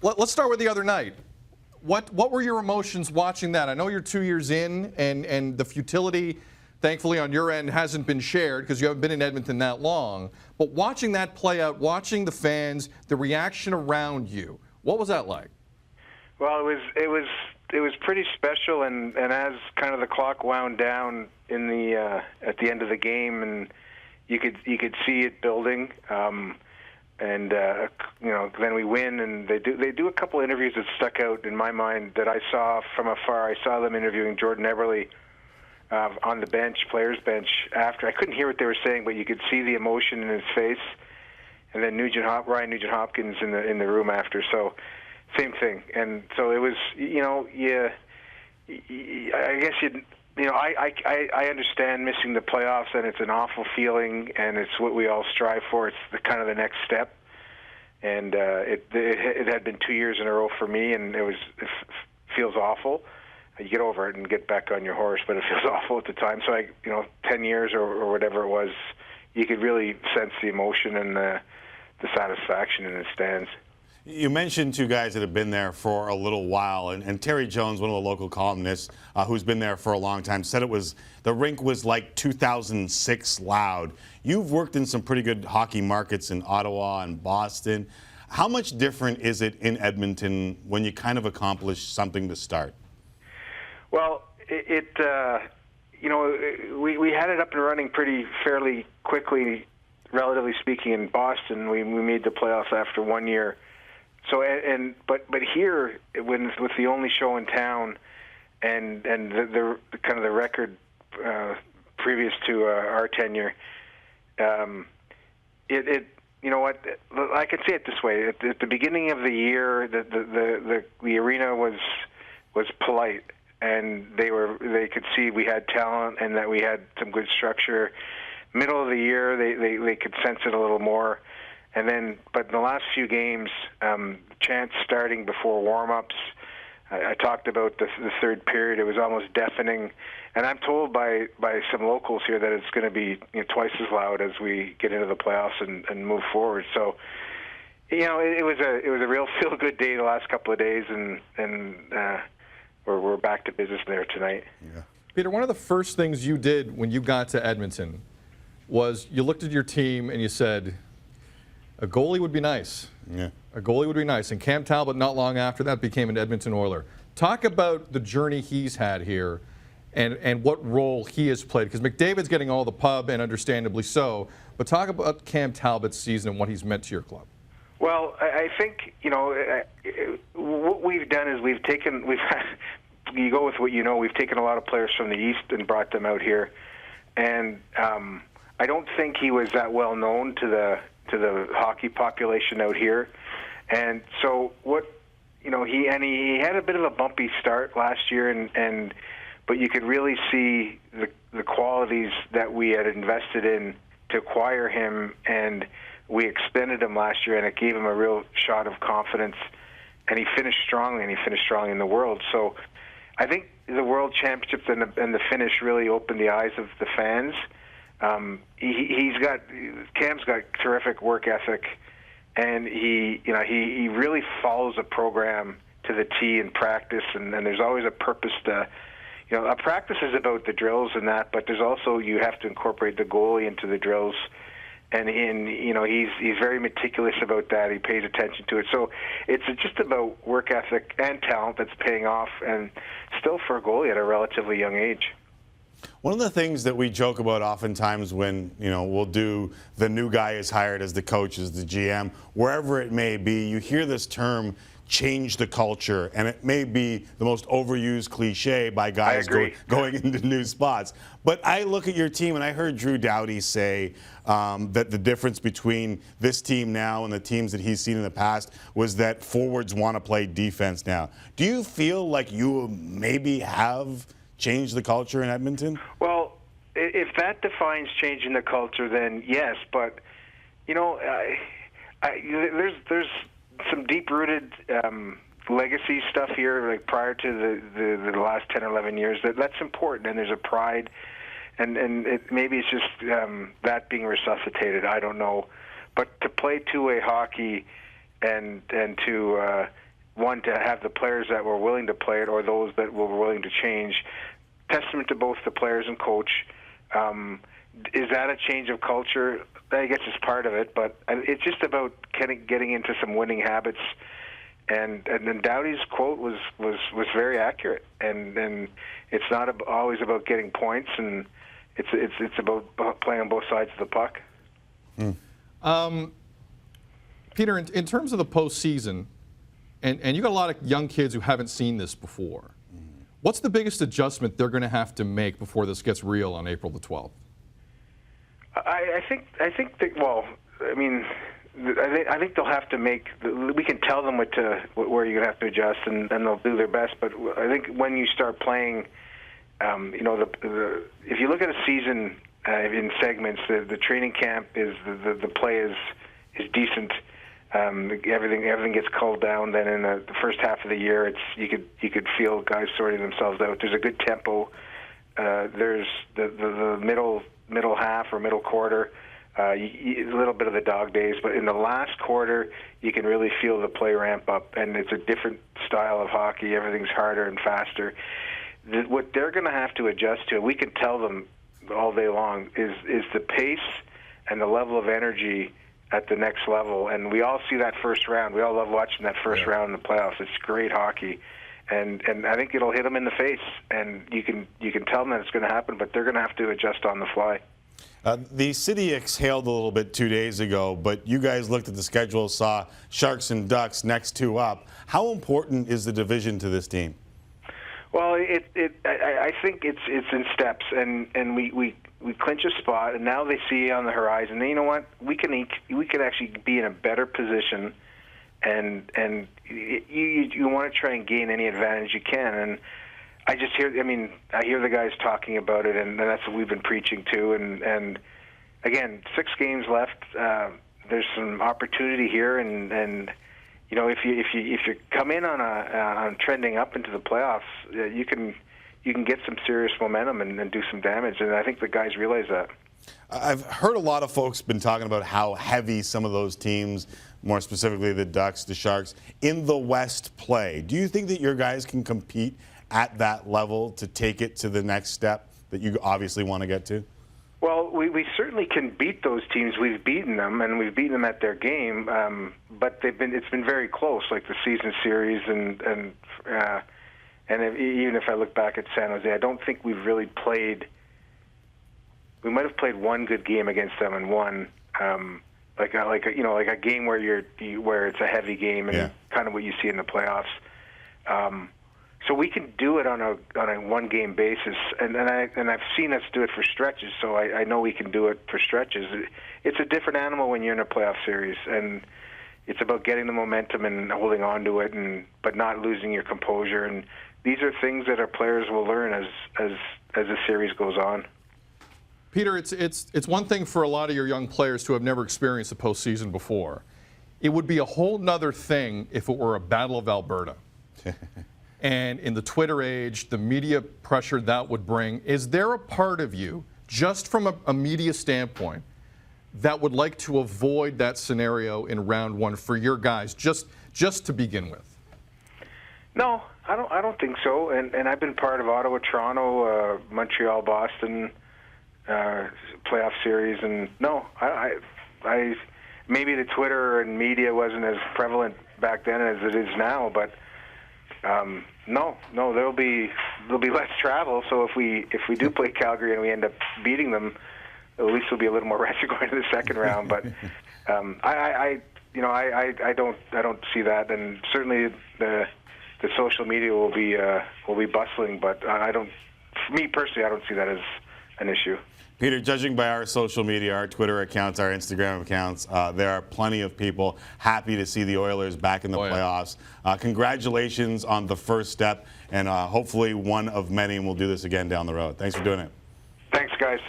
Let's start with the other night. What were your emotions watching that? I know you're 2 years in, and the futility, thankfully on your end, hasn't been shared because you haven't been in Edmonton that long. But watching that play out, watching the fans, the reaction around you, what was that like? Well, it was pretty special, and as kind of the clock wound down in the at the end of the game, and you could see it building. Then we win, and they do a couple of interviews that stuck out in my mind that I saw from afar. I saw them interviewing Jordan Eberle on the bench, players' bench. After I couldn't hear what they were saying, but you could see the emotion in his face. And then Ryan Nugent-Hopkins in the room after. So same thing. And so it was, I guess I understand missing the playoffs, and it's an awful feeling, and it's what we all strive for. It's kind of the next step. And it had been 2 years in a row for me, and it feels awful. You get over it and get back on your horse, but it feels awful at the time. So 10 years or whatever it was, you could really sense the emotion and the satisfaction in the stands. You mentioned two guys that have been there for a little while, and Terry Jones, one of the local columnists who's been there for a long time, said the rink was like 2006 loud. You've worked in some pretty good hockey markets in Ottawa and Boston. How much different is it in Edmonton when you kind of accomplish something to start? Well, we had it up and running fairly quickly, relatively speaking. In Boston, we made the playoffs after 1 year. So but here, with the only show in town, and the kind of the record previous to our tenure, you know what? I can say it this way: at the beginning of the year, the arena was polite, and they could see we had talent and that we had some good structure. Middle of the year, they could sense it a little more. And then, but in the last few games, chants starting before warm-ups. I talked about the third period. It was almost deafening. And I'm told by some locals here that it's going to be twice as loud as we get into the playoffs and move forward. So, it was a real feel-good day the last couple of days, and we're back to business there tonight. Yeah. Peter, one of the first things you did when you got to Edmonton was you looked at your team and you said, a goalie would be nice. Yeah. A goalie would be nice. And Cam Talbot, not long after that, became an Edmonton Oiler. Talk about the journey he's had here and what role he has played. Because McDavid's getting all the pub, and understandably so. But talk about Cam Talbot's season and what he's meant to your club. Well, I think, what we've done is you go with what you know, we've taken a lot of players from the East and brought them out here. And I don't think he was that well known to the hockey population out here. And so he had a bit of a bumpy start last year, but you could really see the qualities that we had invested in to acquire him, and we extended him last year, and it gave him a real shot of confidence, and he finished strongly, in the World. So I think the World Championships and the finish really opened the eyes of the fans. Cam's got terrific work ethic, and he really follows a program to the T in practice, and there's always a purpose to, a practice is about the drills and that, but there's also, you have to incorporate the goalie into the drills, and he's very meticulous about that. He pays attention to it. So it's just about work ethic and talent that's paying off, and still for a goalie at a relatively young age. One of the things that we joke about oftentimes when, we'll do the new guy is hired as the coach, as the GM, wherever it may be, you hear this term, change the culture, and it may be the most overused cliche by guys going into new spots. But I look at your team, and I heard Drew Doughty say that the difference between this team now and the teams that he's seen in the past was that forwards want to play defense now. Do you feel like you maybe have changed the culture in Edmonton? Well, if that defines changing the culture, then yes. But there's some deep-rooted legacy stuff here, like prior to the last 10 or 11 years. That's important, and there's a pride, and maybe it's just that being resuscitated. I don't know, but to play two-way hockey and to one, to have the players that were willing to play it or those that were willing to change. Testament to both the players and coach. Is that a change of culture? I guess it's part of it, but it's just about getting into some winning habits. And then Doughty's quote was very accurate. And it's not always about getting points, and it's about playing on both sides of the puck. Peter, in terms of the postseason, and you got a lot of young kids who haven't seen this before. What's the biggest adjustment they're going to have to make before this gets real on April the 12th? I think that, well, I mean, I think they'll have to make. We can tell them where you're going to have to adjust, and they'll do their best. But I think when you start playing, you know, if you look at a season in segments, the training camp is the play is decent. Everything gets culled down. Then in the first half of the year, you could feel guys sorting themselves out. There's a good tempo. There's the middle half or middle quarter. A little bit of the dog days, but in the last quarter, you can really feel the play ramp up, and it's a different style of hockey. Everything's harder and faster. What they're going to have to adjust to, we can tell them all day long, is the pace and the level of energy at the next level. And we all see that first round. We all love watching that first round in the playoffs. It's great hockey. And I think it'll hit them in the face, and you can tell them that it's going to happen, but they're going to have to adjust on the fly. The city exhaled a little bit 2 days ago, but you guys looked at the schedule, saw Sharks and Ducks next two up. How important is the division to this team? Well, I think it's in steps, and we clinch a spot, and now they see on the horizon. And you know what? We can actually be in a better position, and you want to try and gain any advantage you can. And I hear the guys talking about it, and that's what we've been preaching to. And again, 6 games left. There's some opportunity here, and you know, if you come in on trending up into the playoffs, you can get some serious momentum and do some damage. And I think the guys realize that. I've heard a lot of folks been talking about how heavy some of those teams, more specifically the Ducks, the Sharks, in the West play. Do you think that your guys can compete at that level to take it to the next step that you obviously want to get to? Well, we certainly can beat those teams. We've beaten them, and we've beaten them at their game. But it's been very close, like the season series, and even if I look back at San Jose, I don't think we've really played. We might have played one good game against them and won, like a game where it's a heavy game and kind of what you see in the playoffs. So we can do it on a one-game basis, and I've seen us do it for stretches. So I know we can do it for stretches. It's a different animal when you're in a playoff series, and it's about getting the momentum and holding on to it, but not losing your composure. And these are things that our players will learn as the series goes on. Peter, it's one thing for a lot of your young players who have never experienced the postseason before. It would be a whole nother thing if it were a Battle of Alberta. And in the Twitter age, the media pressure that would bring, is there a part of you, just from a media standpoint, that would like to avoid that scenario in round one for your guys, just to begin with? No, I don't think so. And I've been part of Ottawa, Toronto, Montreal, Boston playoff series, and no, I maybe the Twitter and media wasn't as prevalent back then as it is now, but. No, there'll be less travel. So if we do play Calgary and we end up beating them, at least we'll be a little more rested going to the second round. But I don't see that, and certainly the social media will be bustling. But for me personally, I don't see that as an issue. Peter, judging by our social media, our Twitter accounts, our Instagram accounts, there are plenty of people happy to see the Oilers back in the playoffs. Congratulations on the first step, and hopefully one of many, and we'll do this again down the road. Thanks for doing it. Thanks, guys.